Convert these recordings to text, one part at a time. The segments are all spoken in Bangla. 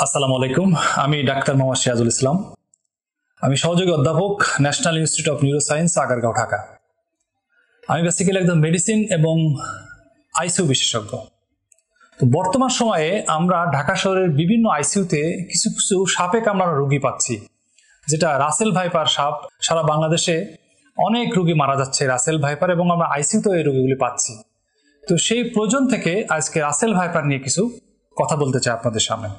আসসালামু আলাইকুম। আমি ডাক্তার মোহাম্মদ সিরাজুল ইসলাম। আমি সহযোগী অধ্যাপক, national institute of neuroscience, Agargaon, Dhaka. আমি বেসিক্যালি একদম মেডিসিন এবং আইসিইউ বিশেষজ্ঞ। তো বর্তমান সময়ে আমরা ঢাকা শহরের বিভিন্ন আইসিইউতে কিছু কিছু সাপে কামড়ানো রোগী পাচ্ছি, যেটা রাসেল ভাইপার সাপ। সারা বাংলাদেশে অনেক রোগী মারা যাচ্ছে রাসেল ভাইপার, এবং আমরা আইসিইউতেও এই রোগীগুলি পাচ্ছি। তো সেই প্রয়োজন থেকে আজকে রাসেল ভাইপার নিয়ে কিছু কথা বলতে চাই আপনাদের সামনে।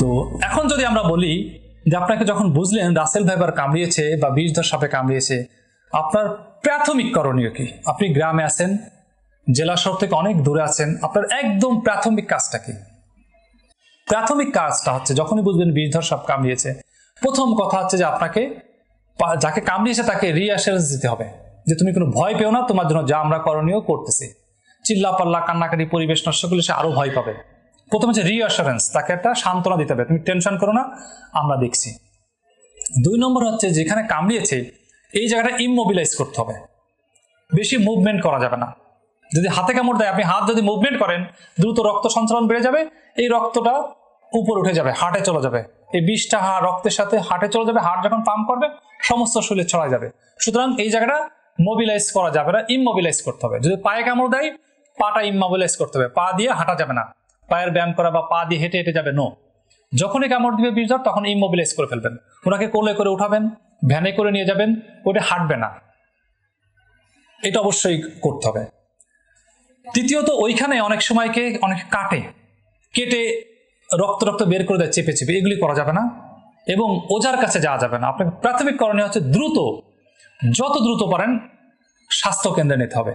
তো এখন যদি আমরা বলি যে আপনাকে যখন বুঝলেন রাসেল ভাইপার কামড়িয়েছে বা বিষধর সাপে কামড়িয়েছে, আপনার প্রাথমিক করণীয় কি? আপনি গ্রামে আছেন, জেলা শহর থেকে অনেক দূরে আছেন, আপনার একদম প্রাথমিক কাজটা কি? প্রাথমিক কাজটা হচ্ছে যখনই বুঝবেন বিষধর সাপ কামড়িয়েছে, প্রথম কথা হচ্ছে যে আপনাকে যাকে কামড়িয়েছে তাকে রিঅ্যাসুরেন্স দিতে হবে যে তুমি কোনো ভয় পেও না, তোমার জন্য যা আমরা করণীয় করতেছি। চিল্লা পাল্লা কান্নাকাটি পরিবেশ নষ্ট করলে সে আরো ভয় পাবে। প্রথম হচ্ছে রিঅ্যাসুরেন্স, তাকে একটা সান্ত্বনা দিতে হবে, তুমি টেনশন করো না, আমরা দেখছি। 2 নম্বর হচ্ছে যেখানে কামড়িয়েছে এই জায়গাটা ইমমোবিলাইজ করতে হবে, বেশি মুভমেন্ট করা যাবে না। যদি হাতে কামড় দেয়, আপনি হাত যদি মুভমেন্ট করেন, দ্রুত রক্ত সঞ্চালন বেড়ে যাবে, এই রক্তটা উপরে উঠে যাবে, হার্টে চলে যাবে, এই বিষটা রক্তের সাথে হার্টে চলে যাবে, হার্ট যখন পাম্প করবে সমস্ত শরীরে ছড়ায় যাবে। সুতরাং এই জায়গাটা মোবিলাইজ করা যাবে না, ইমমোবিলাইজ করতে হবে। যদি পায়ে কামড় দেয়, পাটা ইমমোবিলাইজ করতে হবে, পা দিয়ে হাঁটা যাবে না, পায়ের ব্যায়াম করা বা পা দিয়ে হেঁটে হেঁটে যাবে নো। যখনই কামড় দিবে বিষধর তখন ইমমোবিলাইজ করে ফেলবেন, ওনাকে কোলে করে উঠাবেন, ভ্যানে করে নিয়ে যাবেন, ওটা হাঁটবে না, এটা অবশ্যই করতে হবে। তৃতীয়ত, ওইখানে অনেক সময়কে অনেক কেটে রক্ত বের করে দেয় চেপে চেপে, এগুলি করা যাবে না, এবং ওঝার কাছে যাওয়া যাবে না। আপনার প্রাথমিক করণীয় হচ্ছে যত দ্রুত পারেন স্বাস্থ্য কেন্দ্রে নিতে হবে।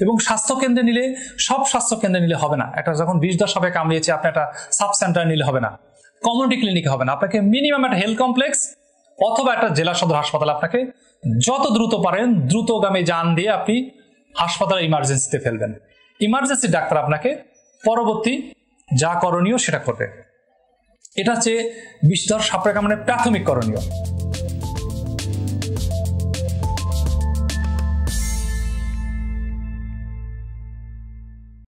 এবং স্বাস্থ্য কেন্দ্রে নিলে সব স্বাস্থ্য কেন্দ্রে নিলে হবে না। একটা যখন বিষধর সাপে কামড়িয়েছে আপনি একটা সাব সেন্টার নিলে হবে না, কমিউনিটি ক্লিনিকে হবে না, আপনাকে মিনিমাম একটা হেলথ কমপ্লেক্স অথবা একটা জেলা সদর হাসপাতাল, আপনাকে যত দ্রুত পারেন দ্রুতগামী যান দিয়ে আপনি হাসপাতালে ইমার্জেন্সিতে ফেলবেন। ইমার্জেন্সি ডাক্তার আপনাকে পরবর্তী যা করণীয় সেটা করবে। এটা হচ্ছে বিষধর সাপের কামড়ের প্রাথমিক করণীয়।